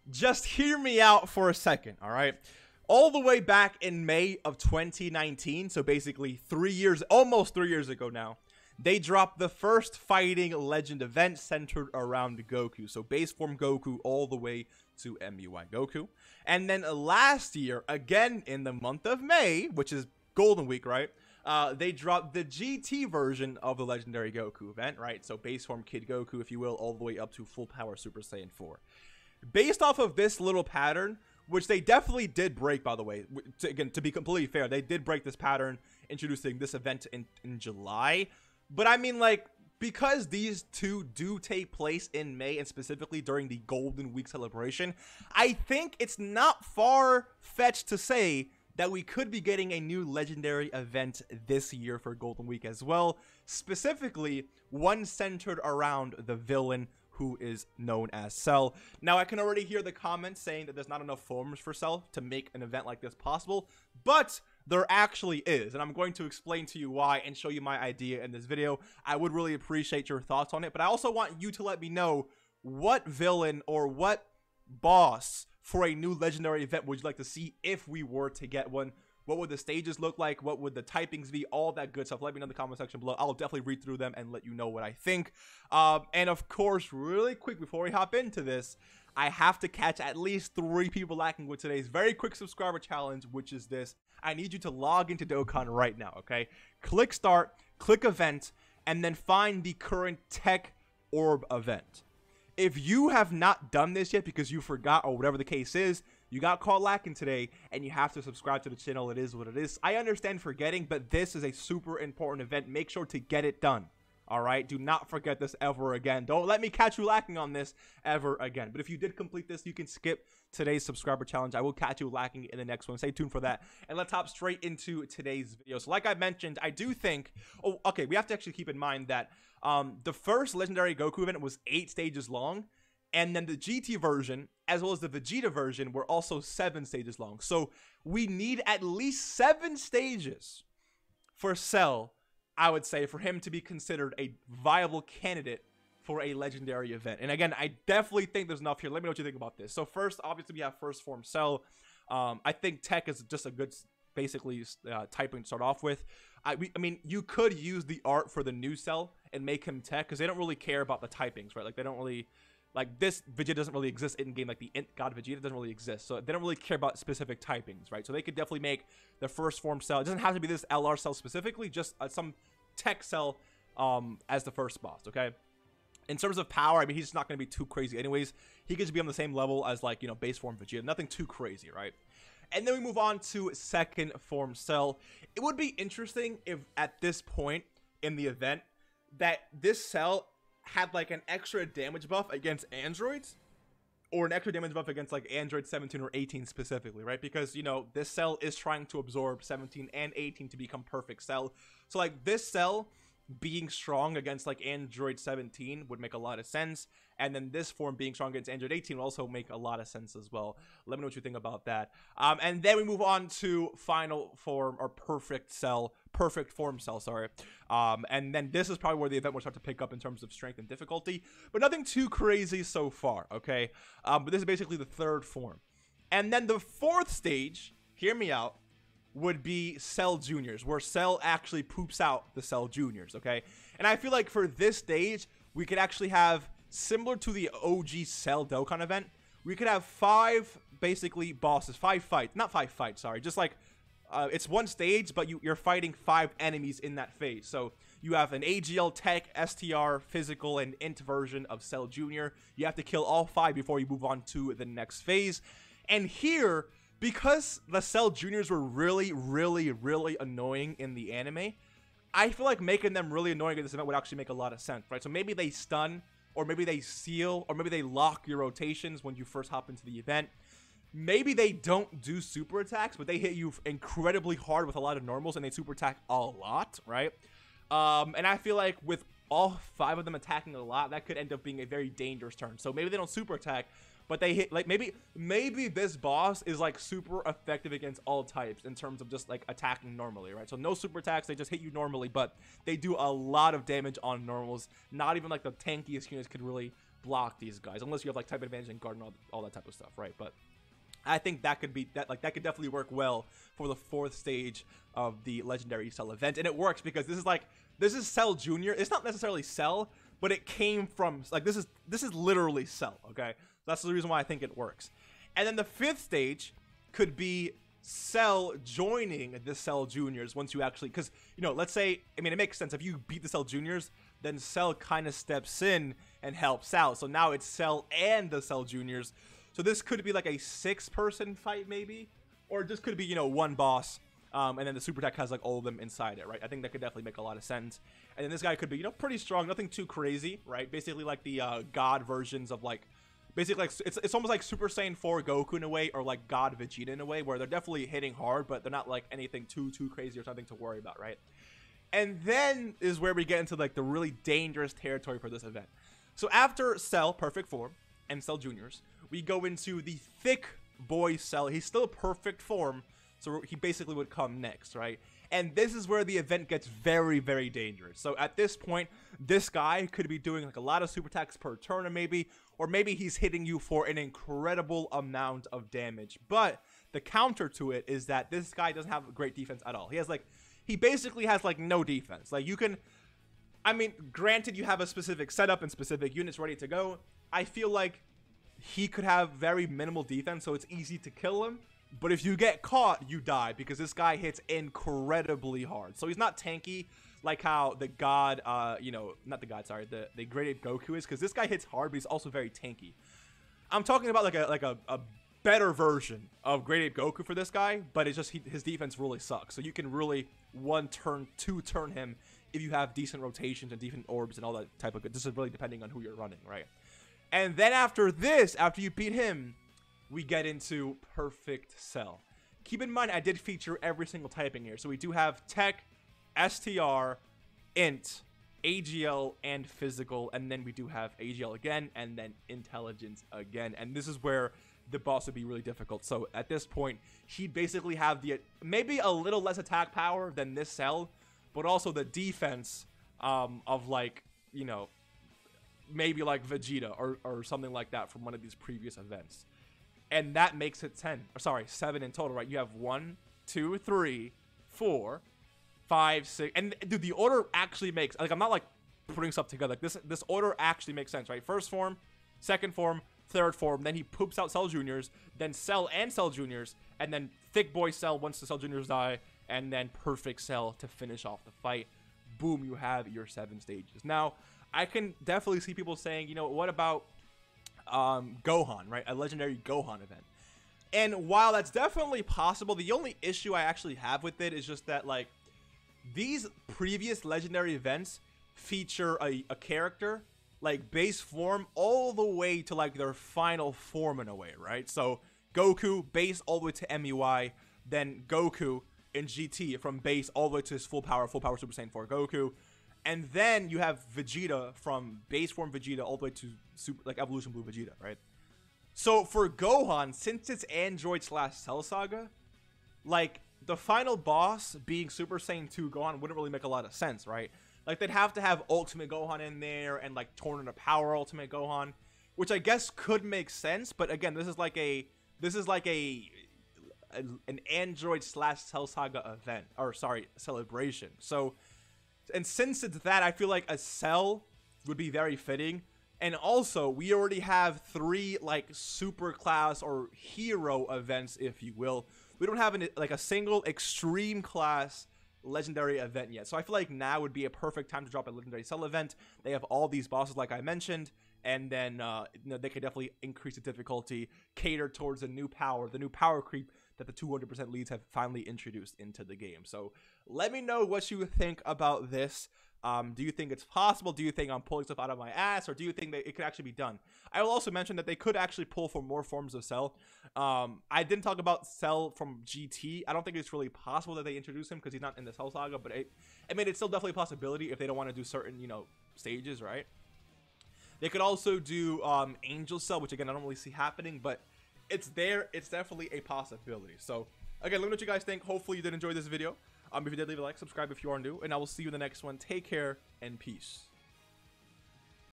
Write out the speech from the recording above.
just hear me out for a second, all right? All the way back in May of 2019, so basically almost 3 years ago now, they dropped the first Fighting Legend event centered around Goku. So base form Goku all the way to MUI Goku. And then last year, again in the month of May, which is Golden Week, right? They dropped the GT version of the Legendary Goku event, right? So base form Kid Goku, if you will, all the way up to full power Super Saiyan 4. Based off of this little pattern, which they definitely did break, by the way. Again, to be completely fair, they did break this pattern, introducing this event in July. But I mean, like, because these two do take place in May, and specifically during the Golden Week celebration, I think it's not far-fetched to say that we could be getting a new legendary event this year for Golden Week as well. Specifically, one centered around the villain who is known as Cell. Now, I can already hear the comments saying that there's not enough forms for Cell to make an event like this possible, but there actually is, and I'm going to explain to you why and show you my idea in this video. I would really appreciate your thoughts on it, but I also want you to let me know what villain or what boss for a new legendary event would you like to see if we were to get one. What would the stages look like? What would the typings be? All that good stuff. Let me know in the comment section below. I'll definitely read through them and let you know what I think. And of course, really quick before we hop into this, I have to catch at least 3 people lacking with today's very quick subscriber challenge, which is this. I need you to log into Dokkan right now, okay? Click start, click event, and then find the current tech orb event. If you have not done this yet because you forgot or whatever the case is, you got caught lacking today and you have to subscribe to the channel. It is what it is. I understand forgetting, but this is a super important event. Make sure to get it done. All right, do not forget this ever again. Don't let me catch you lacking on this ever again. But if you did complete this, you can skip today's subscriber challenge. I will catch you lacking in the next one. Stay tuned for that. And let's hop straight into today's video. So like I mentioned, I do think, oh, okay, we have to actually keep in mind that the first Legendary Goku event was 8 stages long. And then the GT version, as well as the Vegeta version, were also 7 stages long. So we need at least 7 stages for Cell, I would say, for him to be considered a viable candidate for a legendary event. And again, I definitely think there's enough here. Let me know what you think about this. So first, obviously, we have first form Cell. I think Tech is just a good, basically, typing to start off with. I mean, you could use the art for the new Cell and make him Tech, because they don't really care about the typings, right? Like, they don't really... Like, this Vegeta doesn't really exist in-game. Like, the God Vegeta doesn't really exist. So, they don't really care about specific typings, right? So, they could definitely make the first form Cell. It doesn't have to be this LR Cell specifically. Just some Tech Cell as the first boss, okay? In terms of power, I mean, he's just not going to be too crazy anyways. He could just be on the same level as, like, you know, base form Vegeta. Nothing too crazy, right? And then we move on to second form Cell. It would be interesting if, at this point in the event, that this Cell had like an extra damage buff against androids, or an extra damage buff against like android 17 or 18 specifically, right? Because, you know, this Cell is trying to absorb 17 and 18 to become perfect Cell. So like this Cell being strong against like android 17 would make a lot of sense, and then this form being strong against android 18 will also make a lot of sense as well. Let me know what you think about that. And then we move on to final form, or perfect form Cell, sorry. And then this is probably where the event will start to pick up in terms of strength and difficulty, but nothing too crazy so far, okay? But this is basically the third form. And then the fourth stage, hear me out, would be Cell Juniors, where Cell actually poops out the Cell Juniors, okay? And I feel like for this stage, we could actually have, similar to the OG Cell Dokkan event, we could have 5 basically bosses, 5 fights, not 5 fights, sorry, just like, it's one stage, but you're fighting 5 enemies in that phase. So you have an AGL, Tech, STR, Physical, and Int version of Cell Junior. You have to kill all 5 before you move on to the next phase. And here, because the Cell Juniors were really, really, really annoying in the anime, I feel like making them really annoying in this event would actually make a lot of sense, right? So maybe they stun, or maybe they seal, or maybe they lock your rotations when you first hop into the event. Maybe they don't do super attacks, but they hit you incredibly hard with a lot of normals, and they super attack a lot, right? And I feel like with all 5 of them attacking a lot, that could end up being a very dangerous turn. So maybe they don't super attack, but they hit, like, maybe this boss is like super effective against all types in terms of just like attacking normally, right? So no super attacks, they just hit you normally, but they do a lot of damage on normals. Not even like the tankiest units could really block these guys, unless you have like type advantage and guard and all that type of stuff, right? But I think that could be that could definitely work well for the 4th stage of the Legendary Cell event, and it works because this is Cell Junior. It's not necessarily Cell, but it came from like this is literally Cell. Okay, that's the reason why I think it works. And then the 5th stage could be Cell joining the Cell Juniors once you actually, because you know, let's say, I mean, it makes sense if you beat the Cell Juniors, then Cell kind of steps in and helps out. So now it's Cell and the Cell Juniors. So this could be like a 6-person fight maybe, or this could be, you know, one boss, and then the super attack has like all of them inside it, right? I think that could definitely make a lot of sense. And then this guy could be, you know, pretty strong, nothing too crazy, right? Basically like the God versions of like, basically like it's almost like Super Saiyan 4 Goku in a way, or like God Vegeta in a way, where they're definitely hitting hard, but they're not like anything too crazy or something to worry about, right? And then is where we get into like the really dangerous territory for this event. So after Cell Perfect Form and Cell Juniors, we go into the thick boy Cell. He's still perfect form, so he basically would come next, right? And this is where the event gets very, very dangerous. So at this point, this guy could be doing like a lot of super attacks per turn, or maybe he's hitting you for an incredible amount of damage. But the counter to it is that this guy doesn't have great defense at all. He basically has like no defense. Like you can, I mean, granted you have a specific setup and specific units ready to go. I feel like he could have very minimal defense, so it's easy to kill him. But if you get caught, you die, because this guy hits incredibly hard. So he's not tanky like how the God, you know, not the God, sorry, the Great Goku is, because this guy hits hard, but he's also very tanky. I'm talking about like a better version of Great Ape Goku for this guy, but it's just his defense really sucks. So you can really 1-turn, 2-turn him if you have decent rotations and decent orbs and all that type of good. This is really depending on who you're running, right? And then after this, after you beat him, we get into Perfect Cell. Keep in mind, I did feature every single typing here. So we do have Tech, STR, Int, AGL, and Physical. And then we do have AGL again, and then Intelligence again. And this is where the boss would be really difficult. So at this point, he'd basically have the maybe a little less attack power than this Cell, but also the defense of like, you know, maybe like Vegeta or something like that from one of these previous events. And that makes it 7 in total, right? You have 1, 2, 3, 4, 5, 6, and dude, the order actually makes, like, I'm not like putting stuff together. Like this order actually makes sense, right? First form, second form, third form, then he poops out Cell Juniors, then Cell and Cell Juniors, and then Thick Boy Cell once the Cell Juniors die, and then Perfect Cell to finish off the fight. Boom, you have your 7 stages. Now, I can definitely see people saying, you know, what about Gohan, right? A legendary Gohan event. And while that's definitely possible, the only issue I actually have with it is just that, like, these previous legendary events feature a character, like, base form all the way to, like, their final form in a way, right? So, Goku, base all the way to MUI, then Goku in GT from base all the way to his full power Super Saiyan 4 Goku. And then you have Vegeta from base form Vegeta all the way to super, like, Evolution Blue Vegeta, right? So for Gohan, since it's Android / Cell Saga, like, the final boss being Super Saiyan 2 Gohan wouldn't really make a lot of sense, right? Like, they'd have to have Ultimate Gohan in there and, like, Tornado of Power Ultimate Gohan, which I guess could make sense. But again, this is like an Android / Cell Saga event, or sorry, celebration. So, and since it's that, I feel like a Cell would be very fitting. And also, we already have 3 like super class or hero events, if you will. We don't have like a single extreme class legendary event yet. So I feel like now would be a perfect time to drop a legendary Cell event. They have all these bosses like I mentioned, and then you know, they could definitely increase the difficulty, cater towards the new power creep that the 200% leads have finally introduced into the game. So let me know what you think about this. Do you think it's possible? Do you think I'm pulling stuff out of my ass? Or do you think that it could actually be done? I will also mention that they could actually pull for more forms of Cell. I didn't talk about Cell from GT. I don't think it's really possible that they introduce him because he's not in the Cell Saga. But I mean, it's still definitely a possibility if they don't want to do certain, you know, stages, right? They could also do Angel Cell, which again, I don't really see happening, but it's there. It's definitely a possibility. So again, let me know what you guys think. Hopefully you did enjoy this video. If you did, leave a like, subscribe if you are new, and I will see you in the next one. Take care and peace.